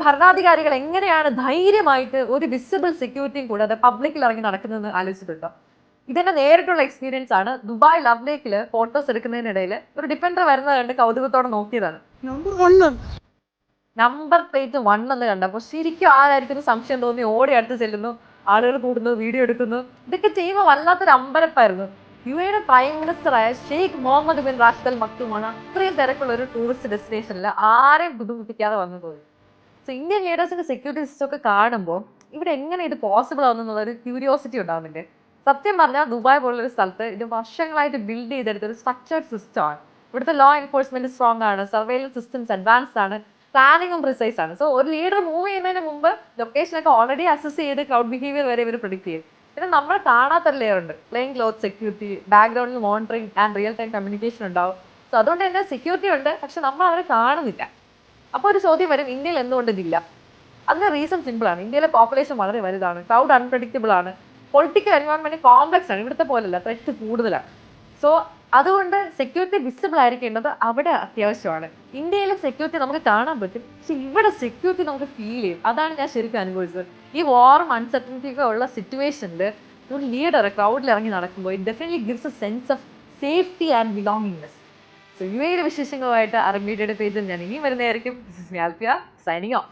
ഭരണാധികാരികൾ എങ്ങനെയാണ് ധൈര്യമായിട്ട് ഒരു വിസിബിൾ സെക്യൂരിറ്റിയും കൂടാതെ പബ്ലിക്കിൽ ഇറങ്ങി നടക്കുന്നതെന്ന് ആലോചിച്ചിട്ടുണ്ടോ? ഇതെന്റെ നേരിട്ടുള്ള എക്സ്പീരിയൻസ് ആണ്. ദുബായ് ലവ് ലേക്കിൽ ഫോട്ടോസ് എടുക്കുന്നതിനിടയിൽ ഒരു ഡിഫൻഡർ വരുന്നത് കണ്ട് കൗതുകത്തോടെ നോക്കിയതാണ്. നമ്പർ പ്ലേറ്റ് 1 എന്ന് കണ്ടപ്പോൾ ശരിക്കും ആരായിരിക്കും സംശയം തോന്നി ഓടി അടുത്ത് ചെല്ലുന്നു. ആളുകൾ കൂടുന്നു, വീഡിയോ എടുക്കുന്നു. ഇതൊക്കെ ചെയ്യുമ്പോൾ വല്ലാത്തൊരു അമ്പരപ്പായിരുന്നു. യുഎഇയുടെ പ്രൈം മിനിസ്റ്ററായ Sheikh Mohammed bin Rashid Al മക്തുമാണ് അത്രയും തിരക്കുള്ള ഒരു ടൂറിസ്റ്റ് ഡെസ്റ്റിനേഷനിൽ ആരെയും ബുദ്ധിമുട്ടിക്കാതെ വന്നു പോയി. സോ ഇന്ത്യൻ ലീഡേഴ്സിന്റെ സെക്യൂരിറ്റി സിസ്റ്റം ഒക്കെ കാണുമ്പോൾ ഇവിടെ എങ്ങനെ ഇത് പോസിബിൾ ആവുന്നുള്ളൊരു ക്യൂരിയോസിറ്റി ഉണ്ടാവുന്നുണ്ട്. സത്യം പറഞ്ഞാൽ ദുബായ് പോലുള്ളൊരു സ്ഥലത്ത് ഇത് വർഷങ്ങളായിട്ട് ബിൽഡ് ചെയ്തെടുത്ത ഒരു സ്ട്രക്ചേർഡ് സിസ്റ്റമാണ്. ഇവിടുത്തെ ലോ എൻഫോഴ്സ്മെന്റ് സ്ട്രോങ് ആണ്, സർവൈലൻസ് സിസ്റ്റംസ് അഡ്വാൻസ്ഡ് ആണ്, പ്ലാനിങ്ങും പ്രിസൈസ് ആണ്. സോ ഒരു ലീഡർ മൂവ് ചെയ്യുന്നതിന് മുമ്പ് ലൊക്കേഷനൊക്കെ ഓൾറെഡി അസസ് ചെയ്ത് ക്രൗഡ് ബിഹേവിയർ വരെ ഇവർ പ്രിഡിക്ട് ചെയ്യും. പിന്നെ നമ്മൾ കാണാത്ത ലെയർ ഉണ്ട്. പ്ലെയിൻ ക്ലോത്ത് സെക്യൂരിറ്റി, ബാക്ക്ഗ്രൗണ്ടിൽ monitoring and real time communication ഉണ്ടാവും. സോ അതുകൊണ്ട് തന്നെ സെക്യൂരിറ്റി ഉണ്ട്, പക്ഷെ നമ്മൾ അവരെ കാണുന്നില്ല. അപ്പോൾ ഒരു ചോദ്യം വരും, ഇന്ത്യയിൽ എന്തുകൊണ്ട് ഇതില്ല? അതിന് റീസൺ സിമ്പിൾ ആണ്. ഇന്ത്യയിലെ പോപ്പുലേഷൻ വളരെ വലുതാണ്, ക്രൗഡ് അൺപ്രഡിക്റ്റബിൾ ആണ്, പൊളിറ്റിക്കൽ എൻവയോൺമെന്റ് കോംപ്ലക്സ് ആണ്, ഇവിടുത്തെ പോലെയല്ല, ത്രെറ്റ് കൂടുതലാണ്. സോ അതുകൊണ്ട് സെക്യൂരിറ്റി വിസിബിൾ ആയിരിക്കേണ്ടത് അവിടെ അത്യാവശ്യമാണ്. ഇന്ത്യയിലെ സെക്യൂരിറ്റി നമുക്ക് കാണാൻ പറ്റും, പക്ഷെ ഇവിടെ സെക്യൂരിറ്റി നമുക്ക് ഫീൽ ചെയ്യും. അതാണ് ഞാൻ ശരിക്കും അനുഭവിച്ചത്. ഈ വാറും അൺസർട്ടനിറ്റി ഒക്കെ ഉള്ള സിറ്റുവേഷനിൽ ഒരു ലീഡർ ക്രൗഡിൽ ഇറങ്ങി നടക്കുമ്പോൾ it definitely gives a sense of safety and belongingness. So യുഎഇയുടെ വിശേഷങ്ങളുമായിട്ട് അറബ് മീഡിയയുടെ പേജിൽ ഞാൻ ഇനിയും വരുന്നതായിരിക്കും. Signing of.